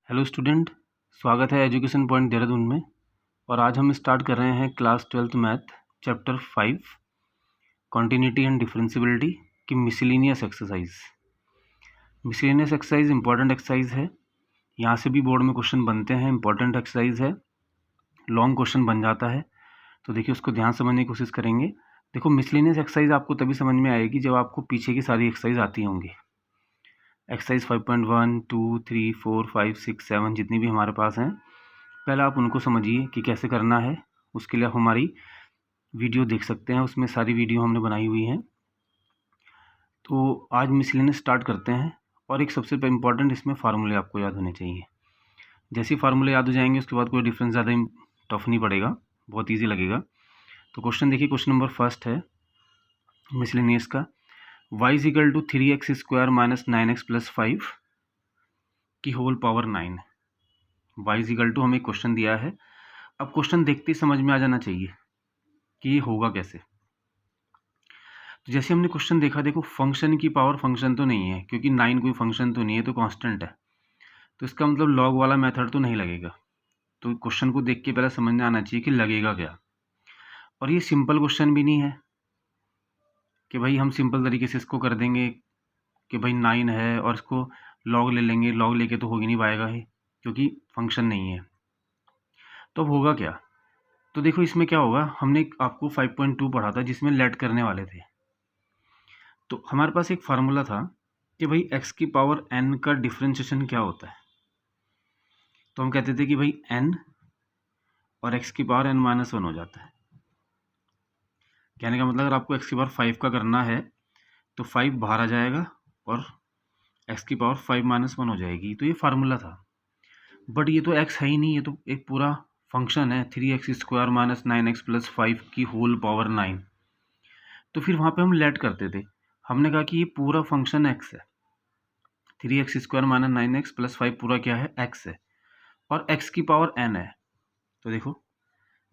Hello student, स्वागत है education point Dehradun में। और आज हम स्टार्ट कर रहे हैं class 12th math chapter 5 continuity and differentiability की miscellaneous exercise. Miscellaneous exercise important exercise है, यहाँ से भी बोर्ड में क्वेश्चन बनते हैं। इंपॉर्टेंट एक्सरसाइज है, लॉन्ग क्वेश्चन बन जाता है, तो देखिए उसको ध्यान समझने की कोशिश करेंगे। देखो मिसलेनियस एक्सरसाइज आपको तभी समझ में आएगी जब आपको पीछे की सारी एक्सरसाइज आती होंगी। एक्सरसाइज 5.1, 2, 3, 4, 5, 6, 7 जितनी भी हमारे पास हैं, पहले आप उनको समझिए कि कैसे करना है। उसके लिए आप हमारी वीडियो देख सकते हैं, उसमें सारी वीडियो हमने बनाई हुई हैं। तो आज मिसलेनियस स्टार्ट करते हैं। और एक सबसे इम्पॉर्टेंट इसमें फार्मूले आपको याद होने चाहिए। जैसे ही फार्मूले याद हो जाएंगे उसके बाद कोई डिफरेंस ज़्यादा टफ नहीं पड़ेगा, बहुत ईजी लगेगा। तो क्वेश्चन देखिए, क्वेश्चन नंबर फर्स्ट है मिसलेनियस का। y इज इक्वल टू 3x square minus 9x plus 5 की whole power 9। y is equal to हमें क्वेश्चन दिया है। अब क्वेश्चन देखते ही समझ में आ जाना चाहिए कि ये होगा कैसे। तो जैसे हमने क्वेश्चन देखा, देखो फंक्शन की पावर फंक्शन तो नहीं है, क्योंकि 9 कोई फंक्शन तो नहीं है, तो कांस्टेंट है। तो इसका मतलब लॉग वाला मेथड तो नहीं लगेगा। तो क्वेश्चन को देख के पहले समझ में आना चाहिए कि लगेगा क्या। और ये सिंपल क्वेश्चन भी नहीं है कि भाई हम सिंपल तरीके से इसको कर देंगे कि भाई 9 है और इसको लॉग ले लेंगे। लॉग लेके तो हो ही नहीं पाएगा ही, क्योंकि फंक्शन नहीं है। तो अब होगा क्या? तो देखो इसमें क्या होगा, हमने आपको 5.2 पढ़ा था जिसमें लेट करने वाले थे। तो हमारे पास एक फार्मूला था कि भाई x की पावर n का डिफरेंशिएशन क्या होता है। तो हम कहते थे कि भाई n और x की पावर n माइनस 1 हो जाता है। कहने का मतलब अगर आपको x की पावर 5 का करना है तो 5 बाहर आ जाएगा और x की पावर 5 माइनस 1 हो जाएगी। तो ये फार्मूला था, बट ये तो x है ही नहीं, ये तो एक पूरा फंक्शन है 3x square minus 9x plus 5 की होल पावर 9। तो फिर वहाँ पे हम लेट करते थे, हमने कहा कि ये पूरा फंक्शन x है। 3x square minus 9x plus 5 पूरा क्या है, x है, और x की पावर n है। तो देखो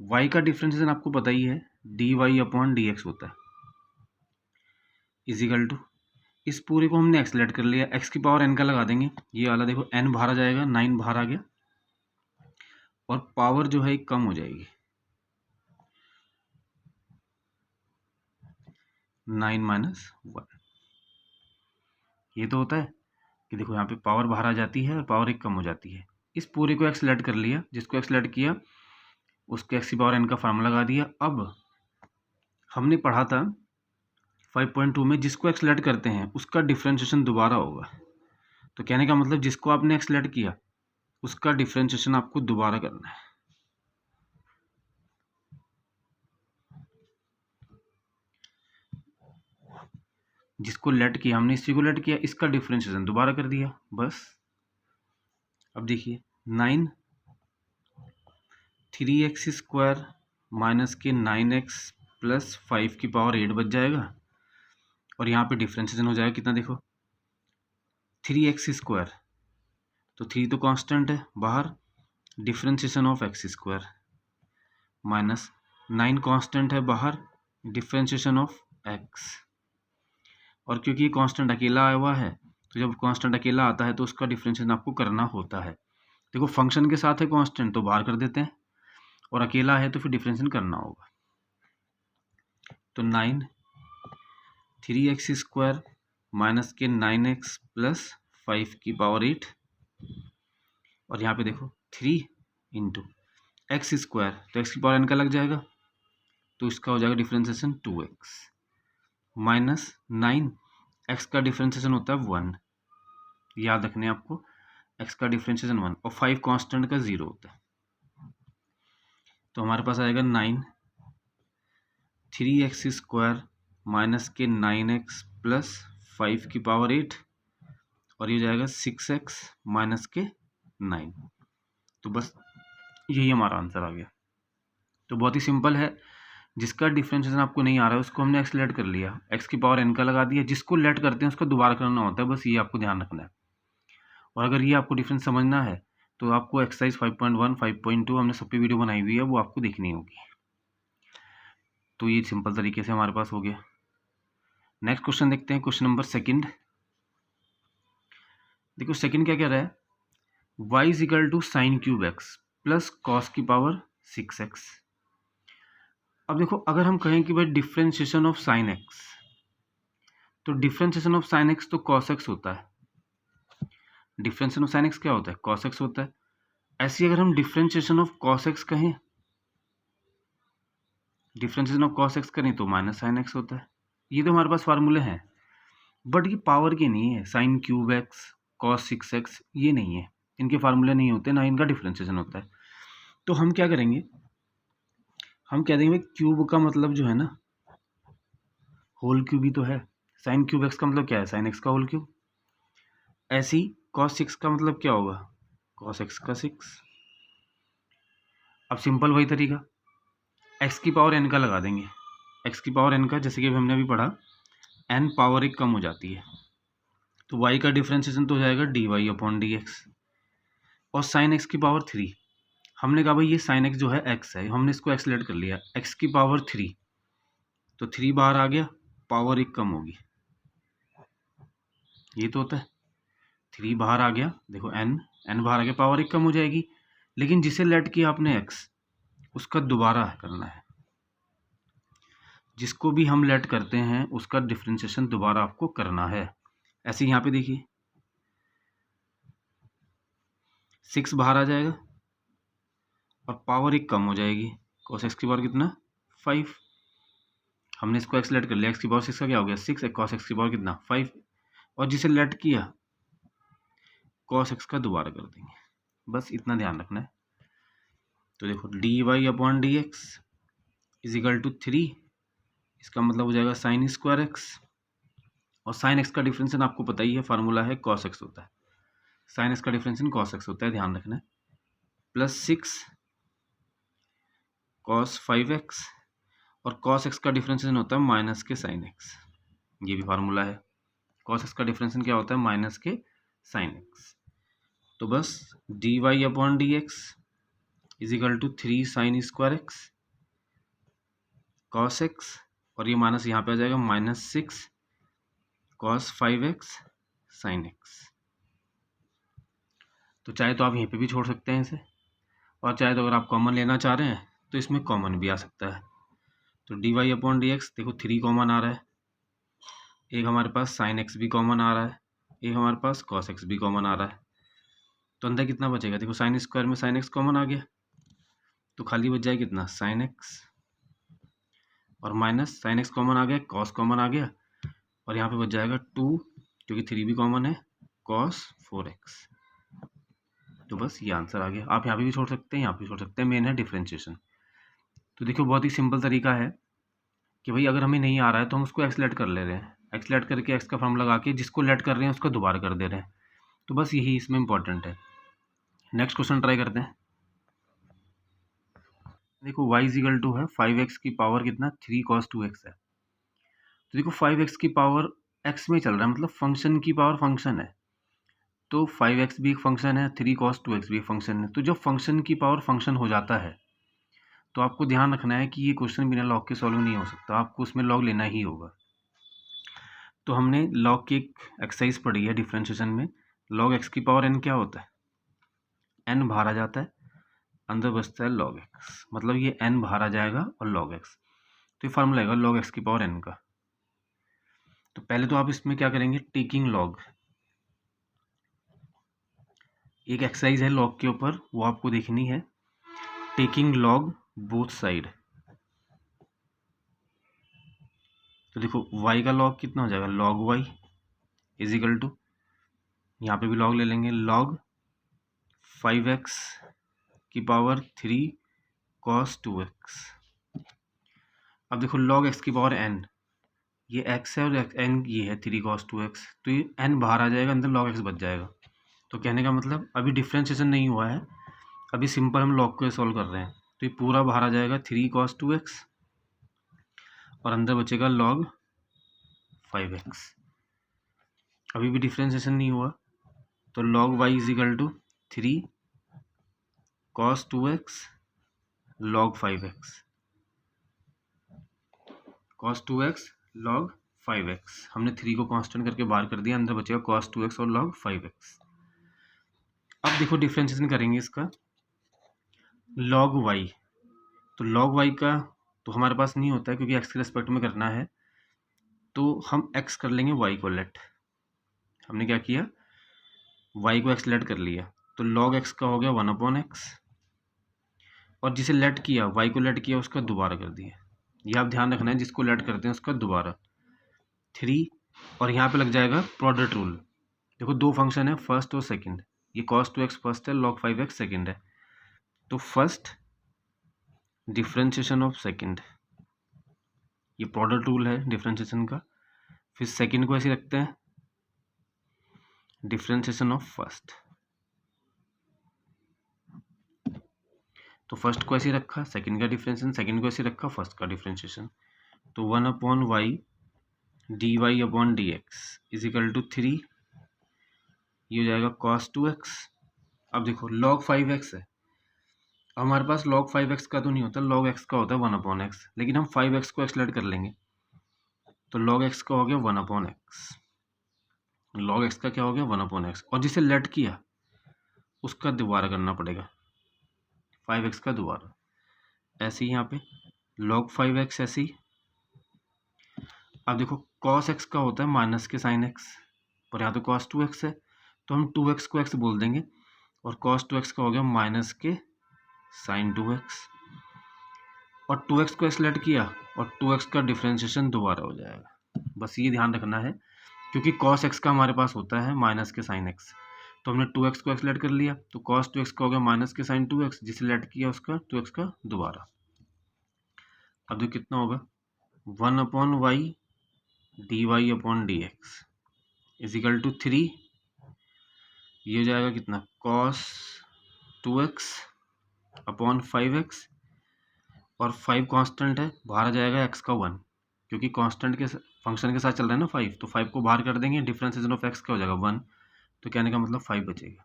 y का डिफरेंशिएशन आपको पता ही है, dy अपॉन dx होता है, इजिकल टू इस पूरे को हमने एक्सलेट कर लिया, x की पावर n का लगा देंगे। ये वाला देखो n बाहर आ जाएगा, 9 बाहर आ गया, और पावर जो है कम हो जाएगी, 9 माइनस 1। ये तो होता है कि देखो यहाँ पे पावर बाहर आ जाती है और पावर एक कम हो जाती है। इस पूरे को एक्सलेट कर लिया, जिसको एक्सलेट किया उसके x की पावर n का फार्मूला लगा दिया। अब हमने पढ़ा था 5.2 में जिसको एक्सलेट करते हैं उसका डिफरेंशिएशन दोबारा होगा। तो कहने का मतलब जिसको आपने एक्सलेट किया उसका डिफरेंशिएशन आपको दोबारा करना है। जिसको लेट किया हमने, इसी को लेट किया, इसका डिफरेंशिएशन दोबारा कर दिया, बस। अब देखिए 9 3x स्क्वायर माइनस के 9x प्लस 5 की पावर 8 बच जाएगा, और यहाँ पे डिफरेंशिएशन हो जाएगा कितना, देखो 3x स्क्वायर, तो 3 तो कांस्टेंट है बाहर, differentiation of x square minus 9 constant है बाहर, डिफरेंशिएशन ऑफ x। और क्योंकि ये कांस्टेंट अकेला आया हुआ है, तो जब कांस्टेंट अकेला आता है तो उसका डिफरेंशिएशन आपको करना होता है। देखो फंक्शन के साथ है कांस्टेंट तो बाहर कर देते हैं, और अकेला है तो फिर डिफरेंशिएशन करना होगा। तो 9 3x स्क्वायर माइनस के 9x प्लस 5 की पावर 8, और यहाँ पे देखो 3 इंटू एक्स स्क्वायर, तो x की पावर n का लग जाएगा, तो इसका हो जाएगा डिफरेंशिएशन 2x माइनस 9, x का डिफरेंशिएशन होता है 1, याद रखने आपको x का डिफरेंशिएशन 1, और 5 कांस्टेंट का 0 होता है। तो हमारे पास आएगा 9 3x स्क्वायर माइनस के 9x प्लस 5 की पावर 8, और ये जाएगा 6x माइनस के 9। तो बस यही हमारा आंसर आ गया। तो बहुत ही सिंपल है, जिसका डिफरेंशिएशन आपको नहीं आ रहा है उसको हमने एक्सलेट कर लिया, x की पावर n का लगा दिया, जिसको लेट करते हैं उसको दोबारा करना होता है, बस ये आपको ध्यान रखना है। और अगर ये आपको डिफरेंस समझना है तो आपको एक्सरसाइज 5.1 5.2 हमने सब पे वीडियो बनाई हुई है, वो आपको देखनी होगी। तो ये सिंपल तरीके से हमारे पास हो गया। नेक्स्ट क्वेश्चन देखते हैं, क्वेश्चन नंबर सेकंड। देखो सेकंड क्या कह रहा है y is equal to sine cube x plus cos की पावर 6x। अब देखो अगर हम कहें कि भाई डिफ्रेंशिएशन ऑफ साइन एक्स, तो डिफ्रेंशिएशन ऑफ साइन एक्स तो कॉस एक्स होता है। डिफ्रेंशिएशन ऑफ साइन एक्स क्या होता है? कॉस एक्स होता है। ऐसे अगर हम डिफ्रेंशिएशन ऑफ कॉस एक्स कहें, डिफ्रेंशिएशन ऑफ कॉस एक्स करें तो माइनस साइन एक्स होता है। ये तो हमारे पास फार्मूले हैं, बट ये पावर के नहीं है। Sign cube x, cos 6x ये नहीं है, इनके फार्मूले नहीं होते, ना इनका डिफ्रेंशिएशन होता है। तो हम क्या करेंगे, हम कह देंगे क्यूब का मतलब जो है ना, होल क्यूब ही तो है। साइन क्यूब एक्स का मतलब क्या है? साइन एक्स का होल क्यूब। ऐसी कॉस 6 का मतलब क्या होगा? कॉस एक्स का 6। अब सिंपल वही तरीका, एक्स की पावर एन का लगा देंगे। एक्स की पावर एन का, जैसे कि हमने अभी पढ़ा, एन पावर एक कम हो जाती है, तो वाई का डिफ्रेंशिएशन तो हो जाएगा d y upon d x. और साइन एक्स की पावर 3, हमने कहा भाई ये साइन एक्स जो है एक्स है, हमने इसको एक्स लेट कर लिया, एक्स की पावर 3, तो 3 बाहर आ गया, पावर एक कम होगी। ये तो होता है, 3 बाहर आ गया, देखो एन बाहर आ गया, पावर एक कम हो जाएगी। लेकिन जिसे लेट किया आपने एक्स, उसका दोबारा करना है। जिसको भी हम लेट करते हैं उसका डिफ्रेंशिएशन दोबारा आपको करना है। ऐसे यहाँ पे देखिए 6 बाहर आ जाएगा और पावर एक कम हो जाएगी। cos x की पावर कितना? 5। हमने इसको x लेट कर लिया, x की पावर 6 का क्या हो गया? 6। cos x की पावर कितना? 5। और जिसे लेट किया cos x का दोबारा कर देंगे, बस इतना ध्यान रखना है। तो देखो d y upon d x is equal to 3, इसका मतलब हो जाएगा साइन स्क्वायर एक्स। और साइन एक्स का डिफरेंशिएशन आपको पता ही है, फार्मूला है cos x होता है। साइन एक्स का डिफरेंशिएशन cos x होता है, ध्यान रखना है। प्लस 6 cos 5x, और cos x का डिफरेंशिएशन होता है माइनस के साइन x, ये भी फार्मूला है। cos x का डिफरेंशिएशन क्या होता है? माइनस के साइन x। तो बस d y upon d x is equal to 3 sine square x cos x, और ये माइनस यहाँ पे आ जाएगा -6 cos 5x साइन x। तो चाहे तो आप यहीं पे भी छोड़ सकते हैं इसे, और चाहे तो अगर आप कॉमन लेना चाह रहे हैं तो इसमें कॉमन भी आ सकता है। तो d y upon d x, देखो 3 कॉमन आ रहा है, एक हमारे पास साइन एक्स भी कॉमन आ रहा है, एक हमारे पास कॉस एक्स भी कॉमन आ रहा है। तो अंदर कितना बचेगा? देखो साइन स्क्वायर में साइन एक्स कॉमन आ गया, तो खाली बच जाए कितना? साइन एक्स, और माइनस साइन एक्स कॉमन आ गया, कॉस कॉमन आ गया, और यहाँ पे बच जाएगा 2, क्योंकि 3 भी कॉमन है, कॉस 4x। तो बस ये आंसर आ गया। आप यहाँ पे भी छोड़ सकते हैं, यहाँ पे छोड़ सकते हैं, मेन है डिफ्रेंशिएशन। तो देखो बहुत ही सिंपल तरीका है कि भाई अगर हमें नहीं आ रहा है तो हम उसको एक्स लेट कर ले रहे हैं, एक्स लेट करके एक्स का फॉर्म लगा के जिसको लेट कर रहे हैं उसको दोबारा कर दे रहे हैं। तो बस यही इसमें इंपॉर्टेंट है। नेक्स्ट क्वेश्चन ट्राई करते हैं। देखो y इज इक्वल टू है 5x की पावर कितना? 3 cos 2x है। तो देखो 5x की पावर x में चल रहा है, मतलब फंक्शन की पावर फंक्शन है, तो 5x भी एक फंक्शन है, 3 cos 2x भी एक फंक्शन है। तो जब फंक्शन की पावर फंक्शन हो जाता है तो आपको ध्यान रखना है कि ये क्वेश्चन बिना लॉग के सॉल्व नहीं हो सकता, आपको उसमें लॉग लेना ही होगा। तो हमने लॉग की एक एक्सरसाइज पढ़ी है डिफरेंशिएशन में, लॉग x की पावर n क्या होता है? n बाहर आ जाता है, अंदर बचता है log x, मतलब ये n बाहर आ जाएगा और log x। तो ये फार्मूला आएगा log x की पावर n का। तो पहले तो आप इसमें क्या करेंगे? टेकिंग लॉग, एक एक्सरसाइज है लॉग के ऊपर, वो आपको देखनी है। टेकिंग लॉग बोथ साइड, तो देखो y का लॉग कितना हो जाएगा? log y is equal to, यहाँ पे भी लॉग ले लेंगे, log 5x की पावर 3 cos 2x। अब देखो log x की पावर n, ये x है और n ये है 3 cos 2x, तो ये n बाहर आ जाएगा, अंदर log x बच जाएगा। तो कहने का मतलब अभी डिफ्रेंशिएशन नहीं हुआ है, अभी सिंपल हम लॉग को सॉल्व कर रहे हैं। तो ये पूरा बाहर आ जाएगा 3 cos 2x, और अंदर बचेगा log 5x। अभी भी डिफ्रेंशिएशन नहीं हुआ, तो log y is equal to 3 cos 2x log 5x, cos 2x log 5x। हमने 3 को कांस्टेंट करके बाहर कर दिया, अंदर बचेगा cos 2x और log 5x। अब देखो डिफ्रेंशिएशन करेंगे इसका, लॉग वाई, तो लॉग वाई का तो हमारे पास नहीं होता है क्योंकि एक्स के रेस्पेक्ट में करना है, तो हम एक्स कर लेंगे वाई को लेट। हमने क्या किया, वाई को एक्स लेट कर लिया, तो लॉग एक्स का हो गया 1/x, और जिसे लेट किया वाई को लेट किया उसका दोबारा कर दिया। ये आप ध्यान रखना है, जिसको लेट करते हैं उसका दोबारा 3, और यहाँ पे लग जाएगा प्रोडक्ट रूल। देखो दो फंक्शन है, फर्स्ट और सेकंड, ये cos 2x फर्स्ट है, log 5x सेकंड है, तो फर्स्ट डिफ्रेंशिएशन ऑफ सेकंड, ये प्रोडक्ट रूल है डिफ्रेंशिएशन का। फिर सेकंड को ऐसे रखते हैं, डिफ्रेंशिएशन ऑफ फर्स्ट, तो फर्स्ट को ऐसे रखा, सेकंड का डिफ्रेंशिएशन, सेकंड को ऐसे रखा, फर्स्ट का डिफ्रेंशिएशन, तो 1/y dy/dx is equal to 3, ये हो जाएगा cos 2x। अब देखो log 5x है, हमारे पास log 5x का तो नहीं होता, log x का होता है 1/x, लेकिन हम 5x को एक्सलेट कर लेंगे, तो log x का हो गया 1/x, log x का क्या हो गया 1/x, और जिसे लेट किया उसका दोबारा करना पड़ेगा 5x का दोबारा, ऐसे ही यहाँ पे log 5x ऐसे ही। अब देखो cos x का होता है माइनस के साइन x, और यहाँ तो cos 2x है, तो हम 2x को x बोल देंगे, और cos 2x का हो गया माइनस के साइन 2x, और 2x को एक्सलेट किया और 2x का डिफ्रेंशिएशन दोबारा हो जाएगा। बस ये ध्यान रखना है, क्योंकि cos x का हमारे पास होता है माइनस के साइन x, तो हमने 2x को एक्सलेट कर लिया, तो cos 2x का हो गया माइनस के साइन 2x, जिसे लेट किया उसका 2x का दोबारा। अब देखो कितना होगा, 1/y dy/dx is equal to 3, ये हो जाएगा कितना, cos 2x अपॉन 5x, और 5 कांस्टेंट है, बाहर आ जाएगा x का 1, क्योंकि कांस्टेंट के फंक्शन के साथ चल रहा है ना 5, तो 5 को बाहर कर देंगे, डिफरेंशिएशन ऑफ x का हो जाएगा 1, तो कहने का मतलब 5 बचेगा।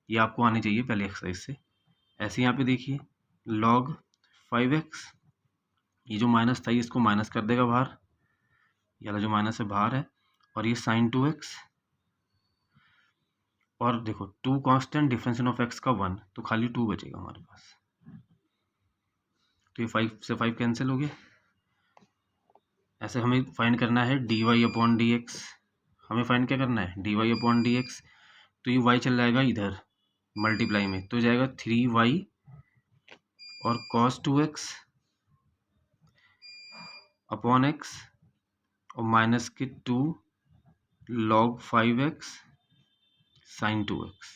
ये आपको आनी चाहिए पहले एक्सरसाइज से। ऐसे यहाँ पे देखिए log 5x, ये जो माइनस था इसको माइनस कर देगा बाहर, ये वाला जो माइनस है बाहर है, और ये साइन 2x, और देखो 2 कांस्टेंट, डिफरेंशिएशन ऑफ x का 1, तो खाली 2 बचेगा हमारे पास, तो ये 5 से 5 कैंसिल हो गए। ऐसे हमें फाइंड करना है dy/dx, हमें फाइंड क्या करना है dy/dx, तो ये y चल जाएगा इधर मल्टीप्लाई में, तो जाएगा 3y और cos 2x अपॉन x और माइनस के 2 log 5x साइन 2x।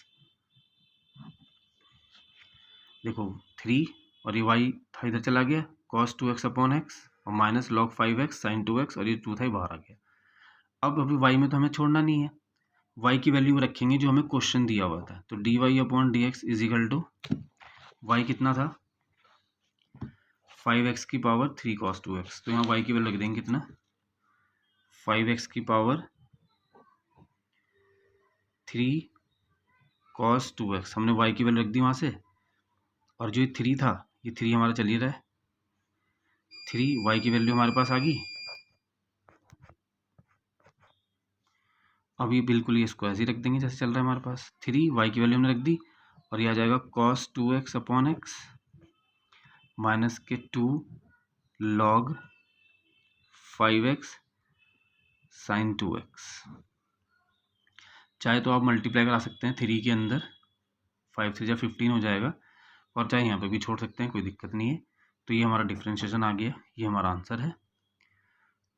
देखो 3 और ये y था इधर चला गया, cos 2x अपॉन x और minus log 5x sine 2x, और ये 2 था ही बाहर आ गया। अब अभी y में तो हमें छोड़ना नहीं है, y की वैल्यू रखेंगे जो हमें क्वेश्चन दिया हुआ था, तो dy/dx is equal to y कितना था 5x की पावर 3 cos 2x, तो यहाँ y की वैल्यू रख देंगे कितना 5x की पावर 3 cos 2x, हमने y की वैल्यू रख दी वहाँ से, और जो ये 3 था ये 3 हमारा चल ही रहा है, 3 y की वैल्यू हमारे पास आ गई। अब ये बिल्कुल ये इसको ऐसे ही रख देंगे जैसे चल रहा है हमारे पास, 3 y की वैल्यू हमने रख दी, और ये आ जाएगा cos 2x upon x minus के 2 log 5x साइन 2x। चाहे तो आप मल्टीप्लाई करा सकते हैं 3 के अंदर, 5 से 15 हो जाएगा, और चाहे यहाँ पे भी छोड़ सकते हैं, कोई दिक्कत नहीं है। तो ये हमारा डिफ्रेंशिएशन आ गया, ये हमारा आंसर है,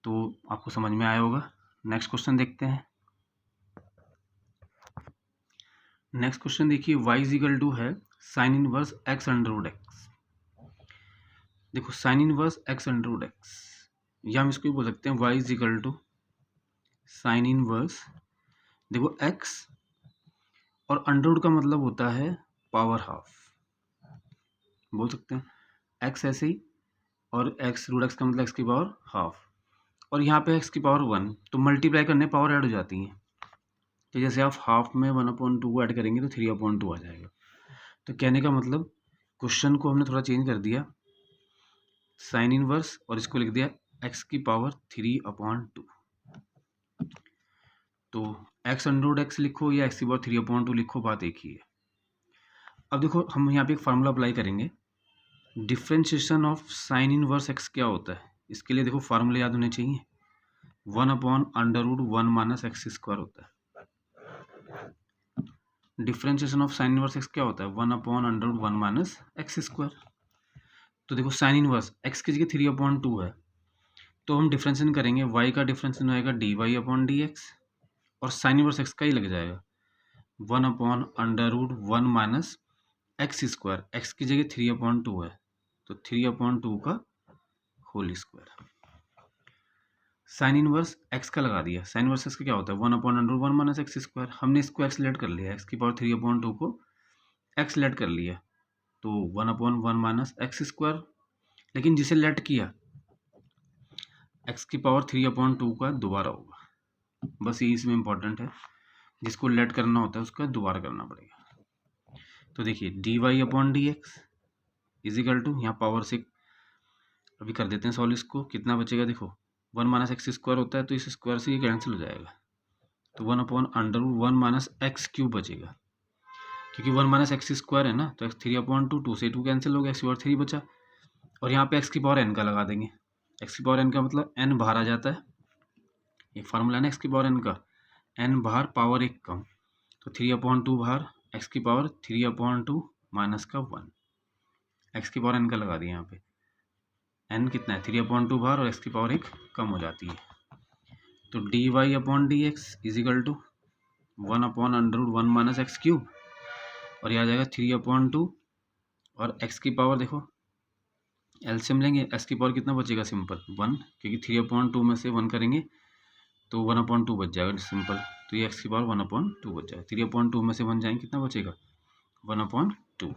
तो आपको समझ में आया होगा। नेक्स्ट क्वेश्चन देखते हैं। नेक्स्ट क्वेश्चन देखिए, y इज इक्वल टू है sine inverse x under root x. देखो sine inverse x under root x, या हम इसको भी बोल सकते हैं y is equal to sine inverse, देखो x और अंडर रूट का मतलब होता है पावर हाफ, बोल सकते हैं x ऐसे ही, और x रूट एक्स का मतलब x की पावर हाफ, और यहाँ पे x की पावर 1, तो मल्टीप्लाई करने पावर ऐड हो जाती है, तो जैसे आप हाफ में 1/2 ऐड करेंगे तो 3/2 आ जाएगा। तो कहने का मतलब क्वेश्चन को हमने थोड़ा चेंज कर दिया, साइन इनवर्स और इसको लिख दिया x की पावर 3/2, तो एक्स अंडर रूट एक्स लिखो या एक्स की पावर 3/2 लिखो, बात एक ही है। अब देखो हम यहाँ पे एक फार्मूला अप्लाई करेंगे, differentiation of sign inverse x क्या होता है। इसके लिए देखो फार्मूले याद होने चाहिए, 1/√1 माइनस एक्स स्क्वायर होता है। Differentiation of sign inverse x क्या होता है, 1/√1 माइनस एक्स स्क्वायर। तो देखो साइन इनवर्स एक्स की जगह 3/2 है, तो हम डिफ्रेंशिएशन करेंगे, y का डिफ्रेंशिएशन होएगा dy/dx और साइन इनवर्स एक्स का ही लग जाएगा 1/√1 माइनस एक्स स्क्वायर। एक्स की जगह 3/2 है, तो 3/2 का whole square. Sine inverse x का लगा दिया, साइन इनवर्स एक्स का क्या होता है 1/√1 माइनस एक्स स्क्वायर। हमने इसको एक्स लेट कर लिया, एक्स की पावर 3/2 को एक्स लेट कर लिया, तो 1/1 माइनस एक्स स्क्वायर। लेकिन जिसे लेट किया एक्स की पावर 3/2 का दोबारा होगा, बस ये इसमें इंपॉर्टेंट है, जिसको लेट करना होता है उसका दोबारा करना पड़ेगा। तो देखिए dy/dx इजिकल टू, यहाँ पावर से अभी कर देते हैं सॉल्व, इसको कितना बचेगा देखो 1 माइनस एक्स स्क्वायर होता है, तो इस स्क्वायर से ये कैंसिल हो जाएगा, तो 1/√1 माइनस एक्स क्यूब बचेगा, क्योंकि 1 माइनस एक्स स्क्वायर है ना, तो एक्स 3/2, 2 से 2 कैंसिल हो गया, एक्स की पावर 3 बचा। और यहाँ पे एक्स की पावर n का लगा देंगे, एक्स की पावर n का मतलब n बाहर आ जाता है, एक फार्मूला है ना एक्स की पावर n का, n बाहर पावर 1 कम, तो 3/2 बाहर, एक्स की पावर 3/2 माइनस का 1, एक्स की पावर n का लगा दिया यहाँ पे, n कितना है 3/2 बाहर और एक्स की पावर 1 कम हो जाती है, तो dy/dx is equal to 1/√1 minus x cube, और यह आ जाएगा 3/2 और एक्स की पावर देखो एलसीएम लेंगे, एक्स की पावर कितना बचेगा सिंपल 1, क्योंकि 3/2 में से 1 करेंगे तो 1/2 बच जाएगा सिंपल, तो ये एक्स की पावर 1/2 बच जाएगा, 3/2 में से 1 जाएंगे कितना बचेगा 1/2,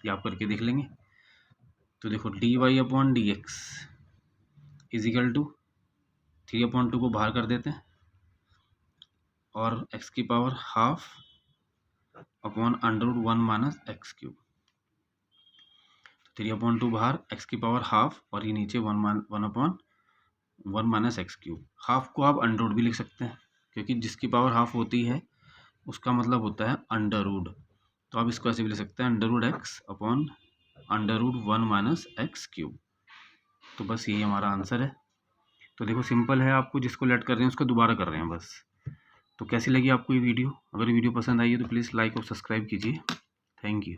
ये आप करके देख लेंगे। तो देखो dy/dx इजिकल टू 3/2 को बाहर कर देते हैं और एक्स की power half /√1 minus x cube, 3/2 बाहर, एक्स की पावर हाफ और ये नीचे 1/1 माइनस एक्स क्यूब। हाफ को आप अंडर रूट भी लिख सकते हैं, क्योंकि जिसकी पावर हाफ होती है उसका मतलब होता है अंडर रूट, तो आप इसको ऐसे भी लिख सकते हैं √x/√1 माइनस एक्स क्यूब। तो बस यही हमारा आंसर है। तो देखो सिंपल है, आपको जिसको लेट कर रहे हैं उसको दोबारा कर रहे हैं बस। तो कैसी लगी आपको ये वीडियो, अगर वीडियो पसंद आई है तो प्लीज़ लाइक और सब्सक्राइब कीजिए। Thank you.